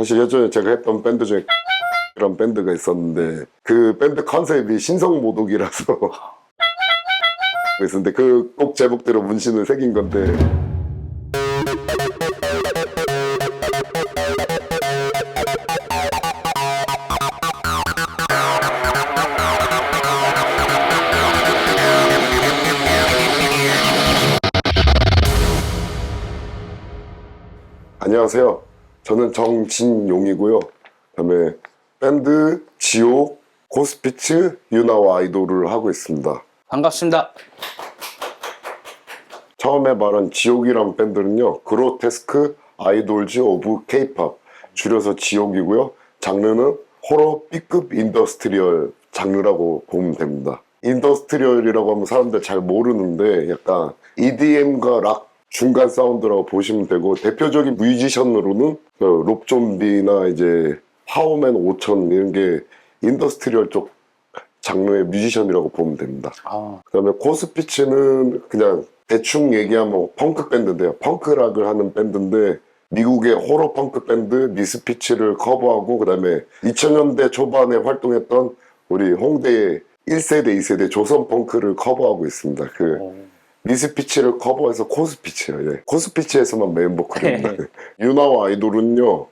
사실 예전에 제가 했던 밴드 중에 이런 밴드가 있었는데 그 밴드 컨셉이 신성모독이라서 있었는데 그 곡 제목대로 문신을 새긴 건데 안녕하세요. 저는 정진용이고요. 그다음에 밴드 지옥, 고스피츠, 유나와 아이돌을 하고 있습니다. 반갑습니다. 처음에 말한 지옥이란 밴드는요, 그로테스크 아이돌즈 오브 K-팝, 줄여서 지옥이고요. 장르는 호러 B급 인더스트리얼 장르라고 보면 됩니다. 인더스트리얼이라고 하면 사람들 잘 모르는데 약간 EDM과 락 중간 사운드라고 보시면 되고, 대표적인 뮤지션으로는 롭좀비나 이제 파워맨 5000 이런 게 인더스트리얼 쪽 장르의 뮤지션이라고 보면 됩니다. 그다음에 코스피치는 그냥 대충 얘기하면 펑크 밴드인데요. 펑크락을 하는 밴드인데 미국의 호러 펑크 밴드 미스피치를 커버하고, 그다음에 2000년대 초반에 활동했던 우리 홍대의 1세대, 2세대 조선 펑크를 커버하고 있습니다. 미스피치를 커버해서 코스피치예요. 예. 코스피치에서만 메인 보컬입니다. 유나와 아이돌은요,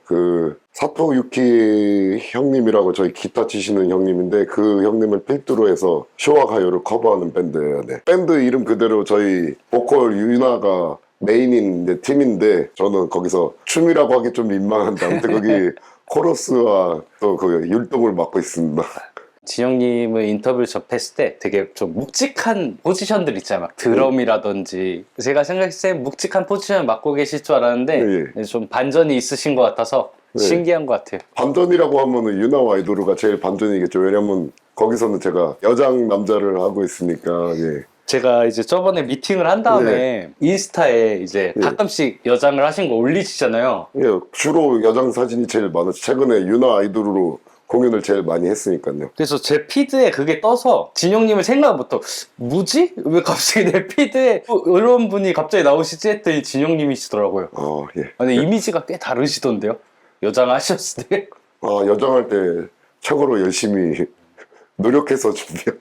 사토 유키 형님이라고 저희 기타 치시는 형님인데 그 형님을 필두로 해서 쇼와 가요를 커버하는 밴드예요. 네. 밴드 이름 그대로 저희 보컬 유나가 메인인 이제 팀인데 저는 거기서 춤이라고 하기 좀 민망한데 아무튼 거기 코러스와 또 그 율동을 맡고 있습니다. 진영님의 인터뷰를 접했을 때 되게 좀 묵직한 포지션들 있잖아요. 막 드럼이라든지. 제가 생각했을 때 묵직한 포지션을 맡고 계실 줄 알았는데 좀 반전이 있으신 것 같아서 신기한 것 같아요. 반전이라고 하면은 유나와 아이돌가 제일 반전이겠죠. 왜냐면 거기서는 제가 여장 남자를 하고 있으니까. 예. 제가 이제 저번에 미팅을 한 다음에 인스타에 이제 가끔씩 여장을 하신 거 올리시잖아요. 예, 주로 여장 사진이 제일 많았죠. 최근에 유나 아이돌로 공연을 제일 많이 했으니까요. 그래서 제 피드에 그게 떠서 진영님을 생각부터 뭐지? 왜 갑자기 내 피드에 이런 분이 갑자기 나오시지 했더니 진영님이시더라고요. 예. 근데 이미지가 꽤 다르시던데요? 여장하셨을 때? 여장할 때 최고로 열심히 노력해서 준비한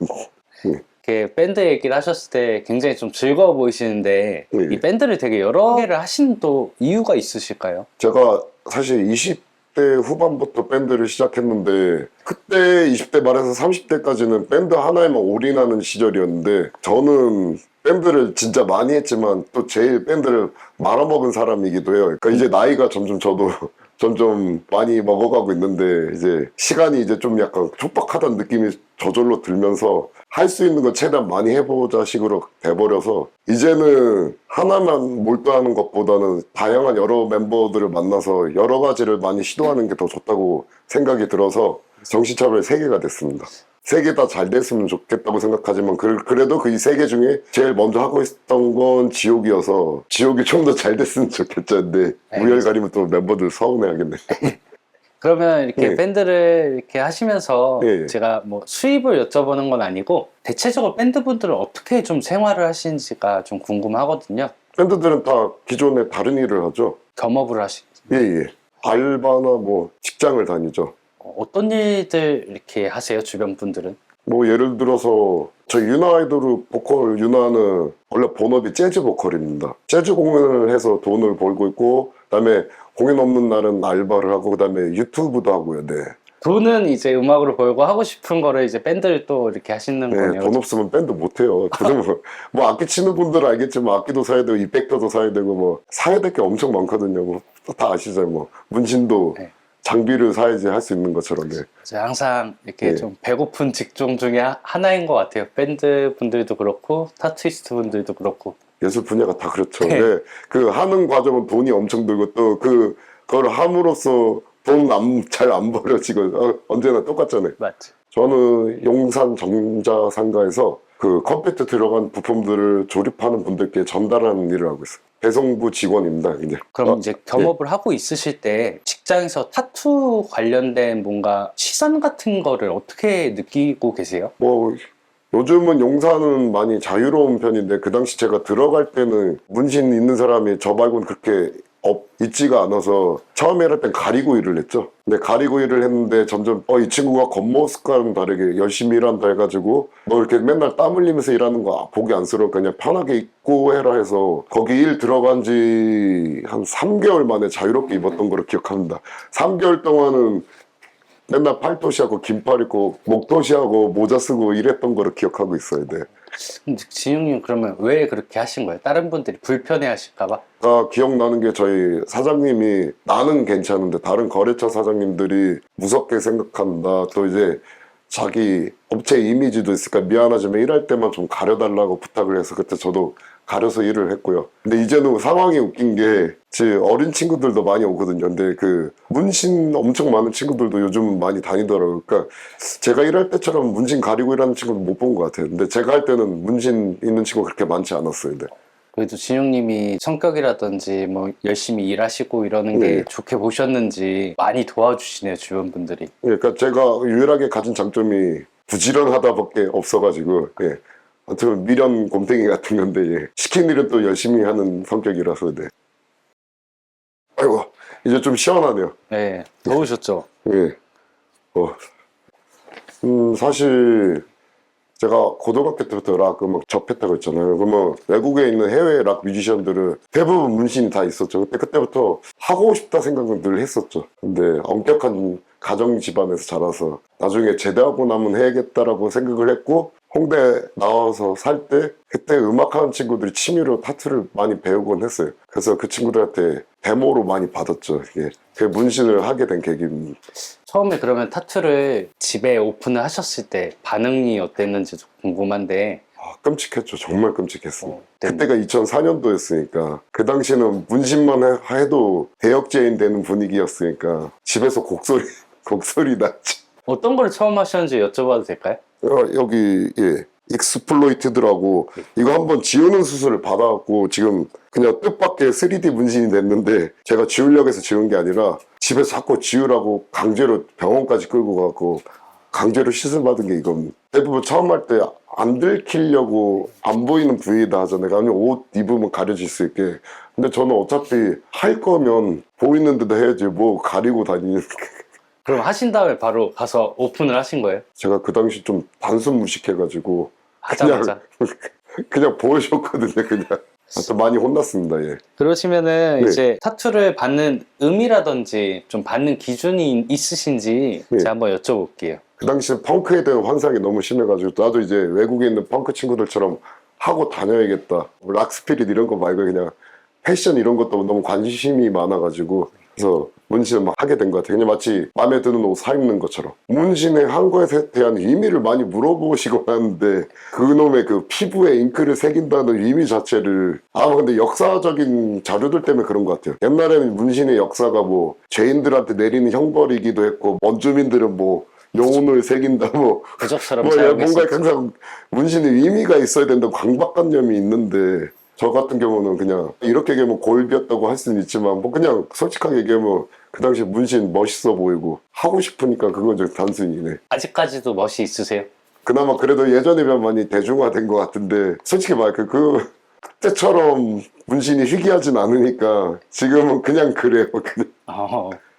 이렇게 밴드 얘기를 하셨을 때 굉장히 좀 즐거워 보이시는데 이 밴드를 되게 여러 개를 하신 또 이유가 있으실까요? 제가 사실 20대 후반부터 밴드를 시작했는데 그때 20대 말에서 30대까지는 밴드 하나에만 올인하는 시절이었는데 저는 밴드를 진짜 많이 했지만 또 제일 밴드를 말아먹은 사람이기도 해요. 그러니까 이제 나이가 점점 저도 점점 많이 먹어가고 있는데 이제 시간이 이제 좀 약간 촉박하다는 느낌이 저절로 들면서 할 수 있는 건 최대한 많이 해보자 식으로 돼버려서 이제는 하나만 몰두하는 것보다는 다양한 여러 멤버들을 만나서 여러 가지를 많이 시도하는 게 더 좋다고 생각이 들어서 정신차별이 3개가 됐습니다. 3개 다 잘 됐으면 좋겠다고 생각하지만 그래도 그 이 3개 중에 제일 먼저 하고 있었던 건 지옥이어서 지옥이 좀 더 잘 됐으면 좋겠죠. 근데 우열 가리면 또 멤버들 서운해하겠네. 그러면 이렇게 밴드를 이렇게 하시면서 제가 뭐 수입을 여쭤보는 건 아니고 대체적으로 밴드분들은 어떻게 좀 생활을 하시는지가 좀 궁금하거든요. 밴드들은 다 기존에 다른 일을 하죠. 겸업을 하시. 예. 알바나 뭐 직장을 다니죠. 어떤 일들 이렇게 하세요, 주변 분들은? 뭐 예를 들어서 저 유나 아이돌 보컬 유나는 원래 본업이 재즈 보컬입니다. 재즈 공연을 해서 돈을 벌고 있고, 그다음에 공연 없는 날은 알바를 하고, 그다음에 유튜브도 하고요. 네. 돈은 이제 음악으로 벌고 하고 싶은 거를 이제 밴드를 또 이렇게 하시는 거네요. 돈 없으면 밴드 못 해요. 뭐 악기 치는 분들은 알겠지만 악기도 사야 되고 이펙터도 사야 되고 뭐 사야 될 게 엄청 많거든요. 뭐 다 아시죠? 뭐 문신도 장비를 사야지 할 수 있는 것처럼. 항상 이렇게 좀 배고픈 직종 중에 하나인 것 같아요. 밴드 분들도 그렇고 타투이스트 분들도 그렇고. 예술 분야가 다 그렇죠. 그 하는 과정은 돈이 엄청 들고 또 그걸 함으로써 돈 잘 안 벌어지고 언제나 똑같잖아요. 맞죠. 저는 용산 정자상가에서 그 컴퓨터 들어간 부품들을 조립하는 분들께 전달하는 일을 하고 있어요. 배송부 직원입니다. 이제. 그럼 이제 겸업을 하고 있으실 때 직장에서 타투 관련된 뭔가 시선 같은 거를 어떻게 느끼고 계세요? 뭐 요즘은 용산은 많이 자유로운 편인데 그 당시 제가 들어갈 때는 문신 있는 사람이 저 말고는 그렇게 있지가 않아서 처음에 할 땐 가리고 일을 했죠. 근데 가리고 일을 했는데 점점 이 친구가 겉모습과는 다르게 열심히 일한다 해가지고 너 이렇게 맨날 땀 흘리면서 일하는 거 보기 안쓰러우니까 그냥 편하게 입고 해라 해서 거기 일 들어간 지 한 3개월 만에 자유롭게 입었던 거를 기억합니다. 3개월 동안은 맨날 팔토시하고 긴팔 입고 목도시하고 모자 쓰고 일했던 거를 기억하고 있어요. 네. 근데 진영님 그러면 왜 그렇게 하신 거예요? 다른 분들이 불편해 하실까봐? 기억나는 게 저희 사장님이 나는 괜찮은데 다른 거래처 사장님들이 무섭게 생각한다. 또 이제 자기 업체 이미지도 있으니까 미안하지만 일할 때만 좀 가려달라고 부탁을 해서 그때 저도 가려서 일을 했고요. 근데 이제는 상황이 웃긴 게 제 어린 친구들도 많이 오거든요. 근데 그 문신 엄청 많은 친구들도 요즘 많이 다니더라고요. 그러니까 제가 일할 때처럼 문신 가리고 일하는 친구는 못 본 것 같아요. 근데 제가 할 때는 문신 있는 친구가 그렇게 많지 않았어요. 근데. 그래도 진영님이 성격이라든지 뭐 열심히 일하시고 이러는 게 네. 좋게 보셨는지 많이 도와주시네요, 주변 분들이. 그러니까 제가 유일하게 가진 장점이 부지런하다밖에 없어가지고 예. 아무튼 미련 곰탱이 같은 건데 예. 시킨 일은 또 열심히 하는 성격이라서 네. 아이고 이제 좀 시원하네요. 네, 더우셨죠? 예. 사실 제가 고등학교 때부터 락 음악 접했다고 했잖아요. 그러면 외국에 있는 해외 락 뮤지션들은 대부분 문신이 다 있었죠. 그때부터 하고 싶다 생각은 늘 했었죠. 근데 엄격한 가정 집안에서 자라서 나중에 제대하고 나면 해야겠다라고 생각을 했고 홍대 나와서 살 때 그때 음악하는 친구들이 취미로 타투를 많이 배우곤 했어요. 그래서 그 친구들한테 데모로 많이 받았죠. 이게 그 문신을 하게 된 계기입니다. 처음에 그러면 타투를 집에 오픈을 하셨을 때 반응이 어땠는지도 궁금한데. 끔찍했죠. 정말 끔찍했어요. 네. 그때가 2004년도였으니까 그 당시에는 문신만 해도 대역죄인 되는 분위기였으니까 집에서 곡소리 났죠. 어떤 걸 처음 하셨는지 여쭤봐도 될까요? 여기 예 익스플로이티드라고 이거 한번 지우는 수술을 받아갖고 지금 그냥 뜻밖의 3D 문신이 됐는데 제가 지우려고 해서 지운 게 아니라 집에서 자꾸 지우라고 강제로 병원까지 끌고 가고 강제로 시술 받은 게 이겁니다. 대부분 처음 할 때 안 들키려고 안 보이는 부위에다 하잖아요. 아니면 옷 입으면 가려질 수 있게. 근데 저는 어차피 할 거면 보이는 데다 해야지 뭐 가리고 다니는. 그럼 하신 다음에 바로 가서 오픈을 하신 거예요? 제가 그 당시 좀 단순 무식해가지고 하자마자? 그냥 보여줬거든요. 그냥 좀 많이 혼났습니다. 예. 그러시면은 네. 이제 타투를 받는 의미라든지 좀 받는 기준이 있으신지 네. 제가 한번 여쭤볼게요. 그 당시 펑크에 대한 환상이 너무 심해가지고 나도 이제 외국에 있는 펑크 친구들처럼 하고 다녀야겠다. 락스피릿 이런 거 말고 그냥 패션 이런 것도 너무 관심이 많아가지고 그래서 문신을 막 하게 된 것 같아요. 그냥 마치 마음에 드는 옷 사 입는 것처럼. 문신을 한 거에 대한 의미를 많이 물어보시곤 하는데 그놈의 그 피부에 잉크를 새긴다는 의미 자체를 근데 역사적인 자료들 때문에 그런 것 같아요. 옛날에는 문신의 역사가 뭐 죄인들한테 내리는 형벌이기도 했고 원주민들은 뭐 영혼을 새긴다 부적처럼 뭔가 사용했었죠. 항상 문신의 의미가 있어야 된다는 강박관념이 있는데 저 같은 경우는 그냥 이렇게 얘기하면 골비였다고 할 수는 있지만 뭐 그냥 솔직하게 얘기하면 그 당시 문신 멋있어 보이고 하고 싶으니까 그건 좀 단순히네. 아직까지도 멋이 있으세요? 그나마 그래도 예전에 비하면 많이 대중화된 것 같은데 솔직히 말해 그때처럼 문신이 희귀하진 않으니까 지금은 그냥 그래요. 그냥.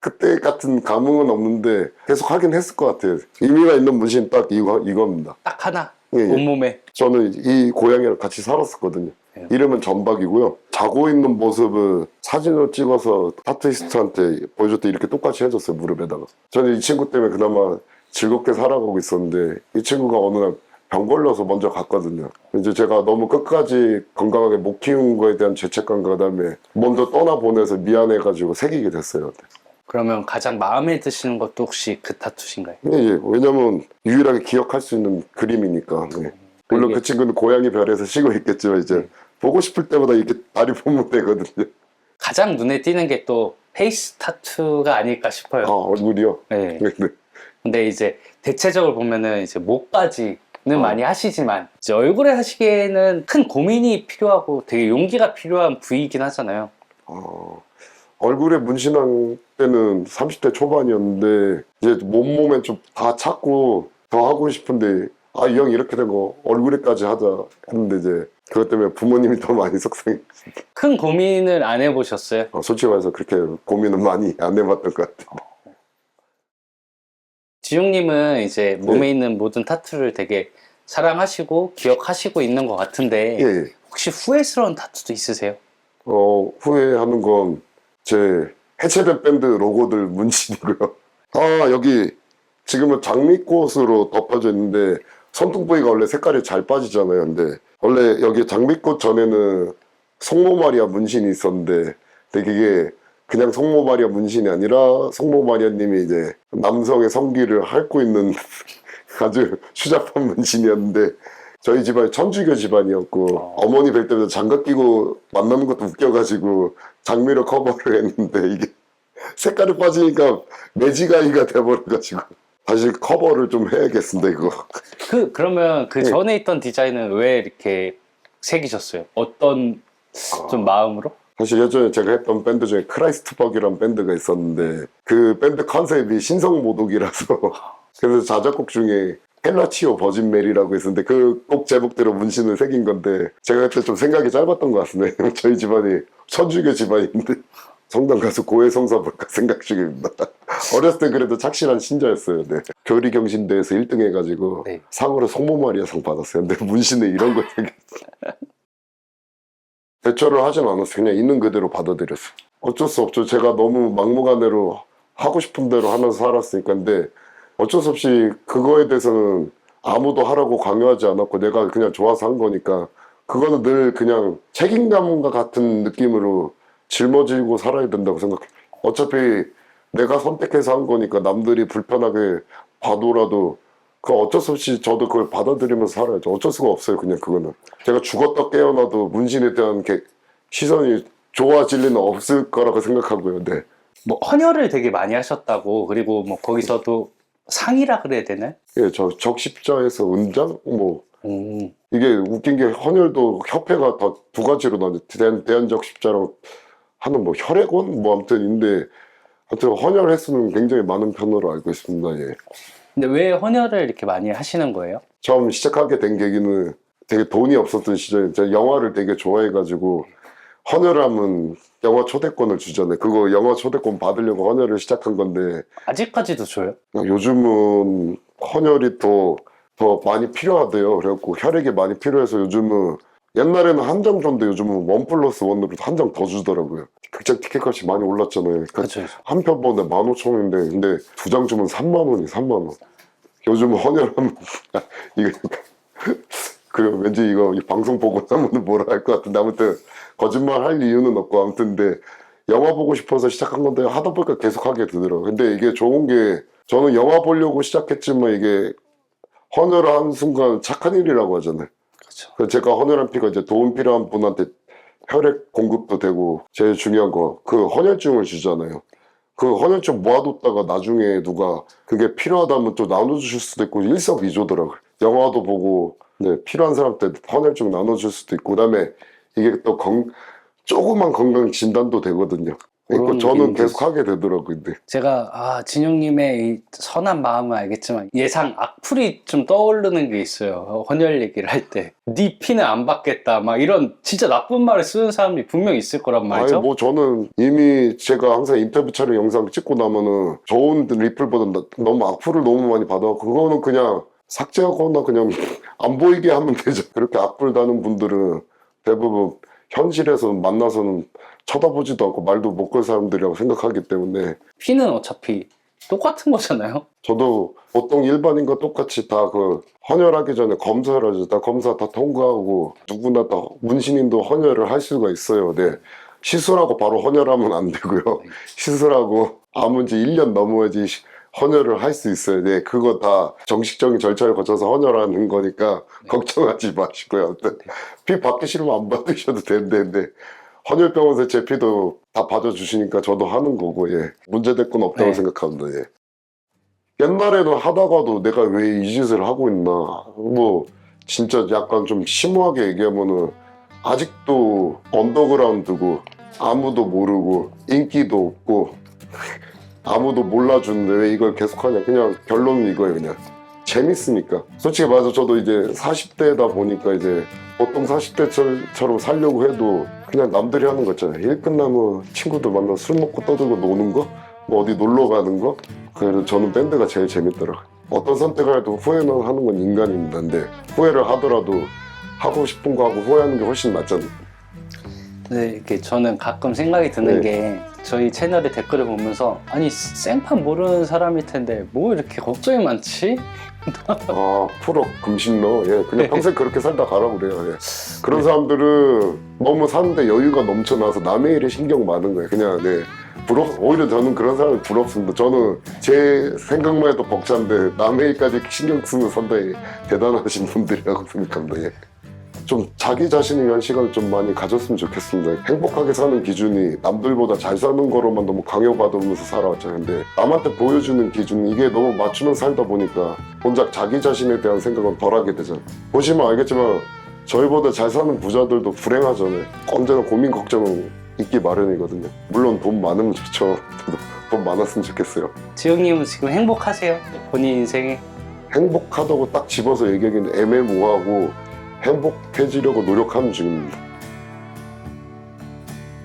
그때 같은 감흥은 없는데 계속 하긴 했을 것 같아요. 의미가 있는 문신 딱 이겁니다. 딱 하나? 예. 온몸에? 저는 이 고양이랑 같이 살았었거든요. 네. 이름은 전박이고요. 자고 있는 모습을 사진으로 찍어서 타투이스트한테 보여줄 때 이렇게 똑같이 해줬어요. 무릎에다가. 저는 이 친구 때문에 그나마 즐겁게 살아가고 있었는데 이 친구가 어느 날 병 걸려서 먼저 갔거든요. 이제 제가 너무 끝까지 건강하게 못 키운 거에 대한 죄책감과 그다음에 먼저 떠나보내서 미안해가지고 새기게 됐어요. 그러면 가장 마음에 드시는 것도 혹시 그 타투신가요? 예. 왜냐면 유일하게 기억할 수 있는 그림이니까. 네. 물론 이게- 그 친구는 고양이 별에서 쉬고 있겠지만 이제 보고 싶을 때마다 이렇게 다리 보면 되거든요. 가장 눈에 띄는 게 또 페이스 타투가 아닐까 싶어요. 얼굴이요? 네. 네. 근데 이제 대체적으로 보면은 이제 목까지는 많이 하시지만 이제 얼굴에 하시기에는 큰 고민이 필요하고 되게 용기가 필요한 부위이긴 하잖아요. 얼굴에 문신한 때는 30대 초반이었는데 이제 몸에 좀 다 찾고 더 하고 싶은데 이 형 이렇게 된 거 얼굴에까지 하자 했는데 이제 그것 때문에 부모님이 더 많이 속상해. 큰 고민을 안 해보셨어요? 솔직히 말해서 그렇게 고민은 많이 안 해봤던 것 같아요. 지용님은 이제 몸에 네. 있는 모든 타투를 되게 사랑하시고 기억하시고 있는 것 같은데 예, 예. 혹시 후회스러운 타투도 있으세요? 후회하는 건 제 해체된 밴드 로고들 문신이고요. 여기 지금은 장미꽃으로 덮어져 있는데 손등 부위가 원래 색깔이 잘 빠지잖아요. 근데 원래 여기 장미꽃 전에는 성모마리아 문신이 있었는데 되게 이게 그냥 성모마리아 문신이 아니라 성모마리아님이 이제 남성의 성기를 핥고 있는 아주 추잡한 문신이었는데 저희 집안이 천주교 집안이었고 어머니 뵐 때마다 장갑 끼고 만나는 것도 웃겨가지고 장미로 커버를 했는데 이게 색깔이 빠지니까 매지가이가 돼버려가지고 다시 커버를 좀 해야겠습니다 이거. 그러면 그 네. 전에 있던 디자인은 왜 이렇게 새기셨어요? 어떤 좀 마음으로? 사실 예전에 제가 했던 밴드 중에 크라이스트벅이라는 밴드가 있었는데 그 밴드 컨셉이 신성모독이라서 그래서 자작곡 중에 헬라치오 버진 메리라고 있었는데 그 곡 제목대로 문신을 새긴 건데 제가 그때 좀 생각이 짧았던 것 같습니다. 저희 집안이 천주교 집안인데 성당 가서 고해성사 볼까 생각 중입니다. 어렸을 때 그래도 착실한 신자였어요. 네. 교리경신대에서 1등 해가지고 네. 상으로 성모마리아상 받았어요. 근데 문신에 이런 거 새겼어요. 대처를 하진 않았어요. 그냥 있는 그대로 받아들였어요. 어쩔 수 없죠. 제가 너무 막무가내로 하고 싶은 대로 하면서 살았으니까. 근데 어쩔 수 없이 그거에 대해서는 아무도 하라고 강요하지 않았고 내가 그냥 좋아서 한 거니까 그거는 늘 그냥 책임감과 같은 느낌으로 짊어지고 살아야 된다고 생각해요. 어차피 내가 선택해서 한 거니까 남들이 불편하게 봐도라도 그 어쩔 수 없이 저도 그걸 받아들이면서 살아야죠. 어쩔 수가 없어요. 그냥 그거는. 제가 죽었다 깨어나도 문신에 대한 시선이 좋아질 리는 없을 거라고 생각하고요. 네. 뭐 헌혈을 되게 많이 하셨다고 그리고 뭐 거기서도 상이라 그래야 되나요? 예, 저 적십자에서 은장? 뭐 음. 이게 웃긴 게 헌혈도 협회가 다 두 가지로 나뉘어요. 대한적십자랑 하는 뭐 혈액원? 뭐 아무튼 인데 하여튼 헌혈 횟수는 굉장히 많은 편으로 알고 있습니다. 예. 근데 왜 헌혈을 이렇게 많이 하시는 거예요? 처음 시작하게 된 계기는 되게 돈이 없었던 시절에 제가 영화를 되게 좋아해가지고 헌혈을 하면 영화 초대권을 주잖아요. 그거 영화 초대권 받으려고 헌혈을 시작한 건데 아직까지도 줘요? 요즘은 헌혈이 더 많이 필요하대요. 그래갖고 혈액이 많이 필요해서 요즘은 옛날에는 한 장 줬는데 요즘은 1+1으로 한 장 더 주더라고요. 극장 티켓값이 많이 올랐잖아요. 그렇죠. 한 편 보는데 15,000원인데 근데 두 장 주면 3만 원이 3만 원. 요즘 헌혈하면 이거 그 왠지 이거 이 방송 보고 나면 뭐라 할 것 같은데 아무튼 거짓말 할 이유는 없고 아무튼 근데 영화 보고 싶어서 시작한 건데 하다 보니까 계속 하게 되더라고요. 근데 이게 좋은 게 저는 영화 보려고 시작했지만 이게 헌혈을 하는 순간 착한 일이라고 하잖아요. 그렇죠. 그래서 제가 헌혈한 피가 이제 도움 필요한 분한테 혈액 공급도 되고 제일 중요한 거 그 헌혈증을 주잖아요. 그 헌혈증 모아뒀다가 나중에 누가 그게 필요하다면 또 나눠주실 수도 있고 일석이조더라고요. 영화도 보고 네, 필요한 사람한테 헌혈증 나눠줄 수도 있고 그다음에 이게 또 조그만 건강 진단도 되거든요. 그러니까 저는 계속 하게 되더라고요. 근데 제가 진영님의 이 선한 마음은 알겠지만 예상 악플이 좀 떠오르는 게 있어요. 헌혈 얘기를 할 때 네 피는 안 받겠다 막 이런 진짜 나쁜 말을 쓰는 사람이 분명히 있을 거란 말이죠. 아니 뭐 저는 이미 제가 항상 인터뷰 촬영 영상 찍고 나면은 좋은 리플보다 너무 악플을 너무 많이 받아서 그거는 그냥 삭제하거나 그냥 안 보이게 하면 되죠. 그렇게 악플 다는 분들은 대부분 현실에서 만나서는 쳐다보지도 않고 말도 못 걸 사람들이라고 생각하기 때문에 피는 어차피 똑같은 거잖아요. 저도 보통 일반인과 똑같이 다 그 헌혈하기 전에 검사를 하죠. 다 검사 다 통과하고 누구나 다 문신인도 헌혈을 할 수가 있어요. 네. 시술하고 바로 헌혈하면 안 되고요. 시술하고 아문 지 1년 넘어야지 헌혈을 할 수 있어요. 네. 그거 다 정식적인 절차를 거쳐서 헌혈하는 거니까 걱정하지 마시고요. 아무튼 피 받기 싫으면 안 받으셔도 되는데 헌혈병원에서 제 피도 다 받아주시니까 저도 하는 거고 예. 문제될 건 없다고 네. 생각합니다. 예. 옛날에는 하다가도 내가 왜 이 짓을 하고 있나 뭐 진짜 약간 좀 심오하게 얘기하면은 아직도 언더그라운드고 아무도 모르고 인기도 없고 아무도 몰라주는데 왜 이걸 계속하냐 그냥 결론은 이거예요. 그냥 재밌으니까. 솔직히 말해서 저도 이제 40대다 보니까 이제 보통 40대처럼 살려고 해도 그냥 남들이 하는 거 있잖아요. 일 끝나면 친구들 만나 술 먹고 떠들고 노는 거, 뭐 어디 놀러 가는 거. 그래도 저는 밴드가 제일 재밌더라고요. 어떤 선택을 해도 후회는 하는 건 인간인데 후회를 하더라도 하고 싶은 거 하고 후회하는 게 훨씬 낫잖아요. 근데 이렇게 저는 가끔 생각이 드는 네. 게 저희 채널의 댓글을 보면서 아니 생판 모르는 사람일 텐데 뭐 이렇게 걱정이 많지? 아, 프로 금신러. 예, 그냥 평생 그렇게 살다 가라고 그래요. 예. 그런 사람들은 너무 사는데 여유가 넘쳐나서 남의 일에 신경 많은 거예요. 그냥, 네. 오히려 저는 그런 사람이 부럽습니다. 저는 제 생각만 해도 벅찬데 남의 일까지 신경 쓰는 상당히 대단하신 분들이라고 생각합니다. 예. 좀 자기 자신을 위한 시간을 좀 많이 가졌으면 좋겠습니다. 행복하게 사는 기준이 남들보다 잘 사는 거로만 너무 강요받으면서 살아왔잖아요. 근데 남한테 보여주는 기준 이게 너무 맞추면 살다 보니까 혼자 자기 자신에 대한 생각은 덜 하게 되잖아요. 보시면 알겠지만 저희보다 잘 사는 부자들도 불행하잖아요. 언제나 고민 걱정은 있기 마련이거든요. 물론 돈 많으면 좋죠. 저도 돈 많았으면 좋겠어요. 지영님은 지금 행복하세요? 본인 인생에? 행복하다고 딱 집어서 얘기하기는 애매모호하고 행복해지려고 노력하는 중입니다.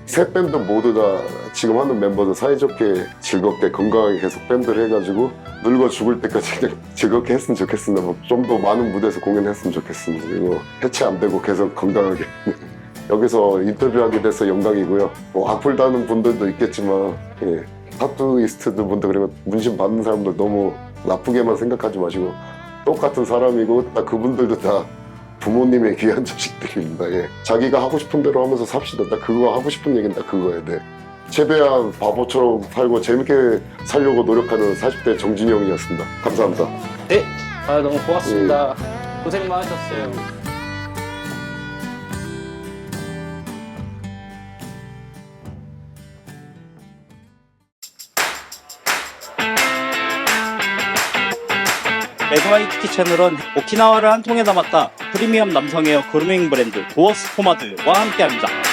세 밴드 모두 다 지금 하는 멤버들 사이좋게 즐겁게 건강하게 계속 밴드를 해가지고 늙어 죽을 때까지 그냥 즐겁게 했으면 좋겠습니다. 좀 더 많은 무대에서 공연했으면 좋겠습니다. 그리고 해체 안 되고 계속 건강하게 여기서 인터뷰하게 돼서 영광이고요. 뭐 악플 다는 분들도 있겠지만 예, 타투이스트들 분들 그리고 문신 받는 사람들 너무 나쁘게만 생각하지 마시고 똑같은 사람이고 딱 그분들도 다 부모님의 귀한 자식들입니다. 예. 자기가 하고 싶은 대로 하면서 삽시다. 딱 그거 하고 싶은 얘기는 딱 그거예요. 네. 최대한 바보처럼 살고 재밌게 살려고 노력하는 40대 정진영이었습니다. 감사합니다. 네. 아 너무 고맙습니다. 고생 많으셨어요. 매그마이티키 채널은 오키나와를 한 통에 담았다 프리미엄 남성 헤어 그루밍 브랜드 도어스 포마드와 함께합니다.